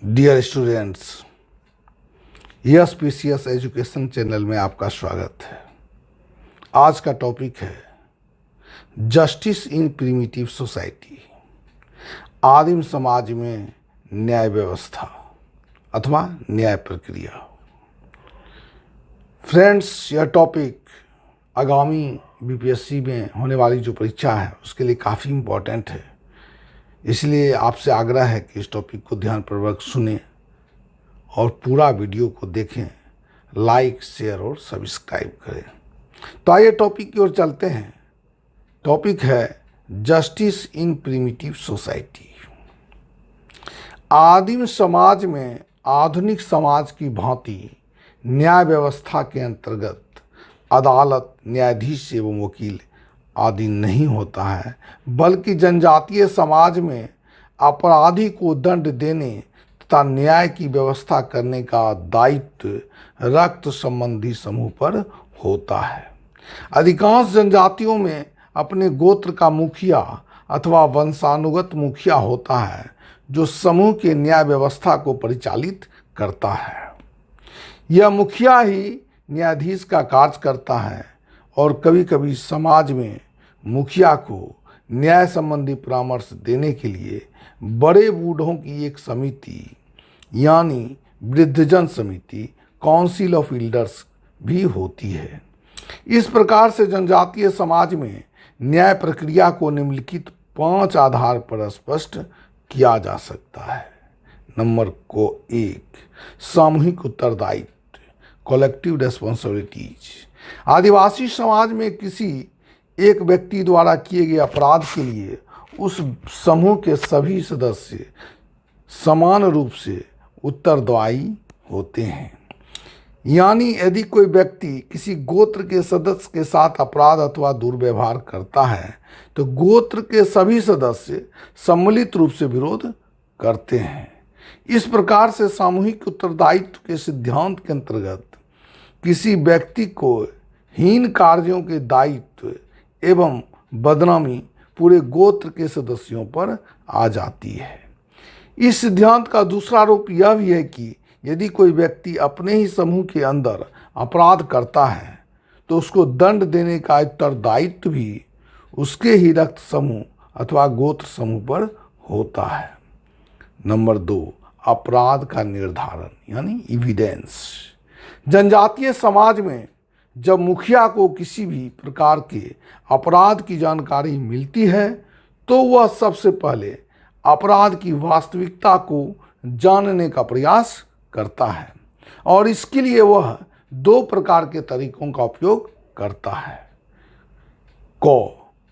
Dear students, yes PCS education channel में आपका स्वागत है। आज का टॉपिक है जस्टिस इन प्रिमिटिव सोसाइटी, आदिम समाज में न्याय व्यवस्था अथवा न्याय प्रक्रिया। फ्रेंड्स, यह टॉपिक आगामी बीपीएससी में होने वाली जो परीक्षा है उसके लिए काफ़ी इम्पोर्टेंट है, इसलिए आपसे आग्रह है कि इस टॉपिक को ध्यानपूर्वक सुनें और पूरा वीडियो को देखें, लाइक, शेयर और सब्सक्राइब करें। तो आइए टॉपिक की ओर चलते हैं। टॉपिक है जस्टिस इन प्रिमिटिव सोसाइटी। आदिम समाज में आधुनिक समाज की भांति न्याय व्यवस्था के अंतर्गत अदालत, न्यायाधीश एवं वकील आदि नहीं होता है, बल्कि जनजातीय समाज में अपराधी को दंड देने तथा न्याय की व्यवस्था करने का दायित्व रक्त संबंधी समूह पर होता है। अधिकांश जनजातियों में अपने गोत्र का मुखिया अथवा वंशानुगत मुखिया होता है, जो समूह के न्याय व्यवस्था को परिचालित करता है। यह मुखिया ही न्यायाधीश का कार्य करता है और कभी कभी समाज में मुखिया को न्याय संबंधी परामर्श देने के लिए बड़े बूढ़ों की एक समिति यानी वृद्धजन समिति, काउंसिल ऑफ एल्डर्स भी होती है। इस प्रकार से जनजातीय समाज में न्याय प्रक्रिया को निम्नलिखित 5 आधार पर स्पष्ट किया जा सकता है। नंबर 1, सामूहिक उत्तरदायित्व, कलेक्टिव रिस्पॉन्सिबिलिटीज। आदिवासी समाज में किसी एक व्यक्ति द्वारा किए गए अपराध के लिए उस समूह के सभी सदस्य समान रूप से उत्तरदायी होते हैं। यानी यदि कोई व्यक्ति किसी गोत्र के सदस्य के साथ अपराध अथवा दुर्व्यवहार करता है तो गोत्र के सभी सदस्य सम्मिलित रूप से विरोध करते हैं। इस प्रकार से सामूहिक उत्तरदायित्व के सिद्धांत के अंतर्गत किसी व्यक्ति को हीन कार्यों के दायित्व एवं बदनामी पूरे गोत्र के सदस्यों पर आ जाती है। इस सिद्धांत का दूसरा रूप यह भी है कि यदि कोई व्यक्ति अपने ही समूह के अंदर अपराध करता है तो उसको दंड देने का उत्तरदायित्व भी उसके ही रक्त समूह अथवा गोत्र समूह पर होता है। नंबर 2, अपराध का निर्धारण यानी एविडेंस। जनजातीय समाज में जब मुखिया को किसी भी प्रकार के अपराध की जानकारी मिलती है तो वह सबसे पहले अपराध की वास्तविकता को जानने का प्रयास करता है और इसके लिए वह 2 प्रकार के तरीकों का उपयोग करता है।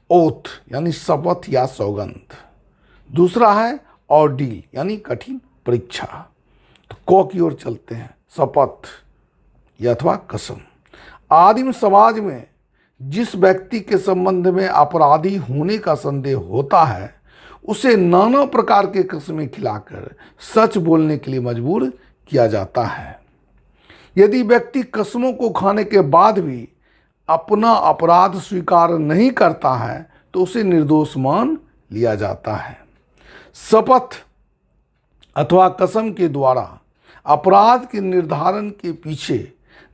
ओथ यानी शपथ या सौगंध, दूसरा है ऑर्डील यानी कठिन परीक्षा। तो की ओर चलते हैं। शपथ या अथवा कसम। आदिम समाज में जिस व्यक्ति के संबंध में अपराधी होने का संदेह होता है उसे नाना प्रकार के कस्में खिलाकर सच बोलने के लिए मजबूर किया जाता है। यदि व्यक्ति कस्मों को खाने के बाद भी अपना अपराध स्वीकार नहीं करता है तो उसे निर्दोष मान लिया जाता है। शपथ अथवा कसम के द्वारा अपराध के निर्धारण के पीछे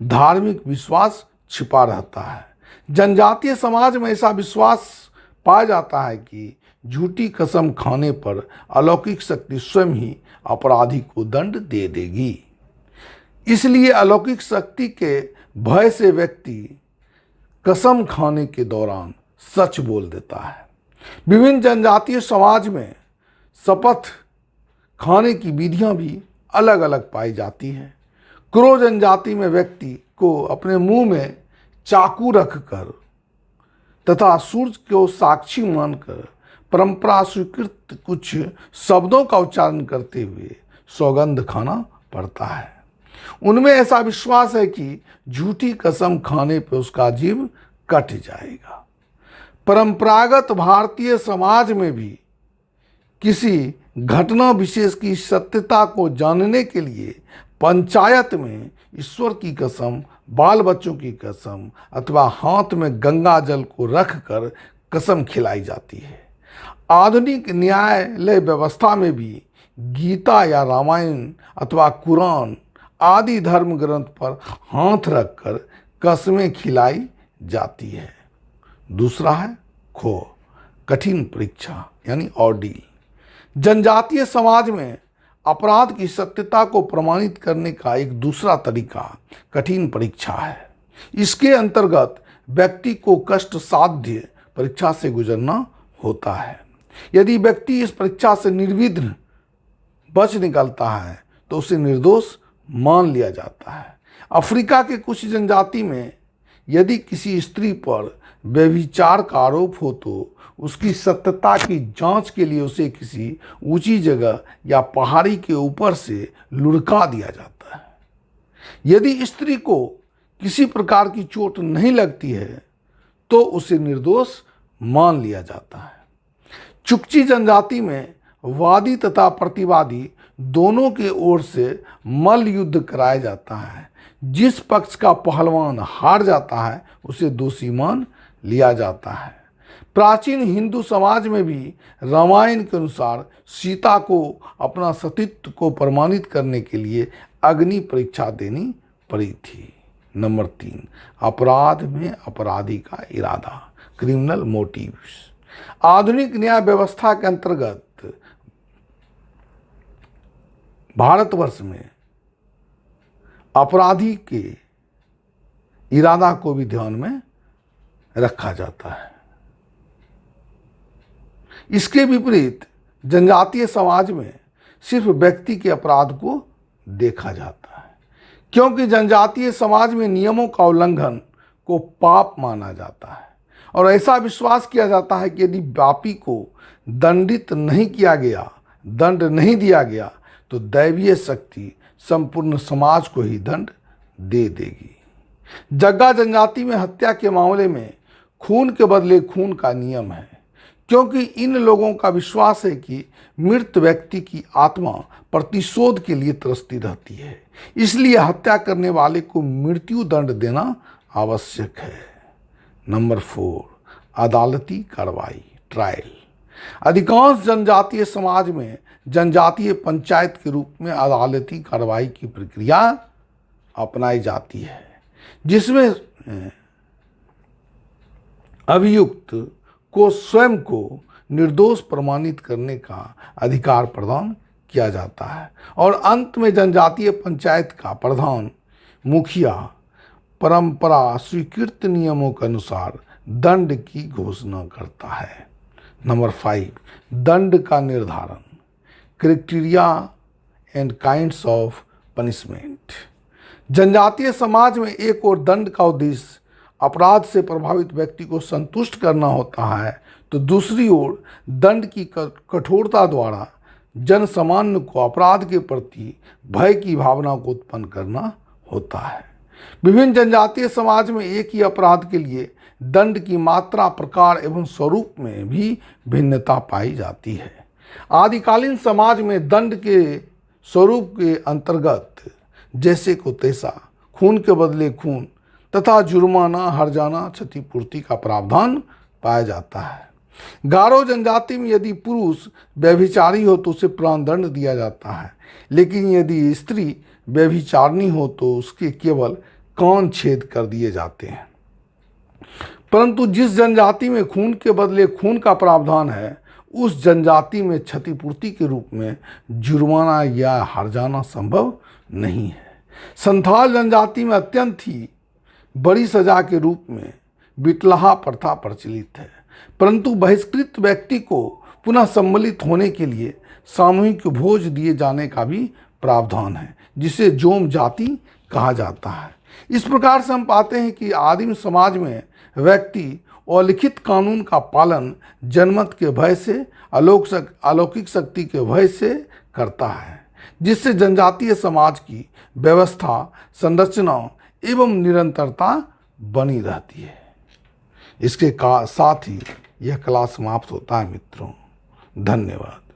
धार्मिक विश्वास छिपा रहता है। जनजातीय समाज में ऐसा विश्वास पाया जाता है कि झूठी कसम खाने पर अलौकिक शक्ति स्वयं ही अपराधी को दंड दे देगी। इसलिए अलौकिक शक्ति के भय से व्यक्ति कसम खाने के दौरान सच बोल देता है। विभिन्न जनजातीय समाज में शपथ खाने की विधियां भी अलग अलग पाई जाती हैं। क्रो जनजाति में व्यक्ति को अपने मुंह में चाकू रखकर तथा सूर्य को साक्षी मानकर परंपरा स्वीकृत कुछ शब्दों का उच्चारण करते हुए सौगंध खाना पड़ता है। उनमें ऐसा विश्वास है कि झूठी कसम खाने पर उसका जीव कट जाएगा। परंपरागत भारतीय समाज में भी किसी घटना विशेष की सत्यता को जानने के लिए पंचायत में ईश्वर की कसम, बाल बच्चों की कसम अथवा हाथ में गंगा जल को रखकर कसम खिलाई जाती है। आधुनिक न्यायालय व्यवस्था में भी गीता या रामायण अथवा कुरान आदि धर्म ग्रंथ पर हाथ रखकर कस्में खिलाई जाती है। दूसरा है खो, कठिन परीक्षा यानी ऑर्डील। जनजातीय समाज में अपराध की सत्यता को प्रमाणित करने का एक दूसरा तरीका कठिन परीक्षा है। इसके अंतर्गत व्यक्ति को कष्ट साध्य परीक्षा से गुजरना होता है। यदि व्यक्ति इस परीक्षा से निर्विघ्न बच निकलता है तो उसे निर्दोष मान लिया जाता है। अफ्रीका के कुछ जनजाति में यदि किसी स्त्री पर व्यभिचार का आरोप हो तो उसकी सत्यता की जांच के लिए उसे किसी ऊंची जगह या पहाड़ी के ऊपर से लुढ़का दिया जाता है। यदि स्त्री को किसी प्रकार की चोट नहीं लगती है तो उसे निर्दोष मान लिया जाता है। चुकची जनजाति में वादी तथा प्रतिवादी दोनों के ओर से मल्ल युद्ध कराया जाता है। जिस पक्ष का पहलवान हार जाता है उसे दोषी मान लिया जाता है। प्राचीन हिंदू समाज में भी रामायण के अनुसार सीता को अपना सतीत्व को प्रमाणित करने के लिए अग्नि परीक्षा देनी पड़ी थी। नंबर 3, अपराध में अपराधी का इरादा, क्रिमिनल मोटिव्स। आधुनिक न्याय व्यवस्था के अंतर्गत भारतवर्ष में अपराधी के इरादा को भी ध्यान में रखा जाता है। इसके विपरीत जनजातीय समाज में सिर्फ व्यक्ति के अपराध को देखा जाता है, क्योंकि जनजातीय समाज में नियमों का उल्लंघन को पाप माना जाता है और ऐसा विश्वास किया जाता है कि यदि पापी को दंडित नहीं किया गया, दंड नहीं दिया गया तो दैवीय शक्ति संपूर्ण समाज को ही दंड दे देगी। जग्गा जनजाति में हत्या के मामले में खून के बदले खून का नियम है, क्योंकि इन लोगों का विश्वास है कि मृत व्यक्ति की आत्मा प्रतिशोध के लिए तरसती रहती है, इसलिए हत्या करने वाले को मृत्यु दंड देना आवश्यक है। नंबर 4, अदालती कार्रवाई, ट्रायल। अधिकांश जनजातीय समाज में जनजातीय पंचायत के रूप में अदालती कार्रवाई की प्रक्रिया अपनाई जाती है, जिसमें अभियुक्त को स्वयं को निर्दोष प्रमाणित करने का अधिकार प्रदान किया जाता है और अंत में जनजातीय पंचायत का प्रधान मुखिया परंपरा स्वीकृत नियमों के अनुसार दंड की घोषणा करता है। नंबर 5, दंड का निर्धारण, criteria and kinds of punishment. जनजातीय समाज में एक और दंड का उद्देश्य अपराध से प्रभावित व्यक्ति को संतुष्ट करना होता है तो दूसरी ओर दंड की कठोरता द्वारा जन सामान्य को अपराध के प्रति भय की भावना को उत्पन्न करना होता है। विभिन्न जनजातीय समाज में एक ही अपराध के लिए दंड की मात्रा, प्रकार एवं स्वरूप में भी भिन्नता पाई जाती है। आदिकालीन समाज में दंड के स्वरूप के अंतर्गत जैसे को तैसा, खून के बदले खून तथा जुर्माना, हर्जाना, क्षतिपूर्ति का प्रावधान पाया जाता है। गारो जनजाति में यदि पुरुष व्यभिचारी हो तो उसे प्राणदंड दिया जाता है, लेकिन यदि स्त्री व्यभिचारिणी हो तो उसके केवल कान छेद कर दिए जाते हैं। परंतु जिस जनजाति में खून के बदले खून का प्रावधान है उस जनजाति में क्षतिपूर्ति के रूप में जुर्माना या हर्जाना संभव नहीं है। संथाल जनजाति में अत्यंत ही बड़ी सजा के रूप में बिटलाहा प्रथा प्रचलित है, परंतु बहिष्कृत व्यक्ति को पुनः सम्मिलित होने के लिए सामूहिक भोज दिए जाने का भी प्रावधान है, जिसे जोम जाति कहा जाता है। इस प्रकार से हम पाते हैं कि आदिम समाज में व्यक्ति अलिखित कानून का पालन जनमत के भय से, अलौकिक शक्ति के भय से करता है, जिससे जनजातीय समाज की व्यवस्था, संरचना एवं निरंतरता बनी रहती है। इसके साथ ही यह क्लास समाप्त होता है मित्रों। धन्यवाद।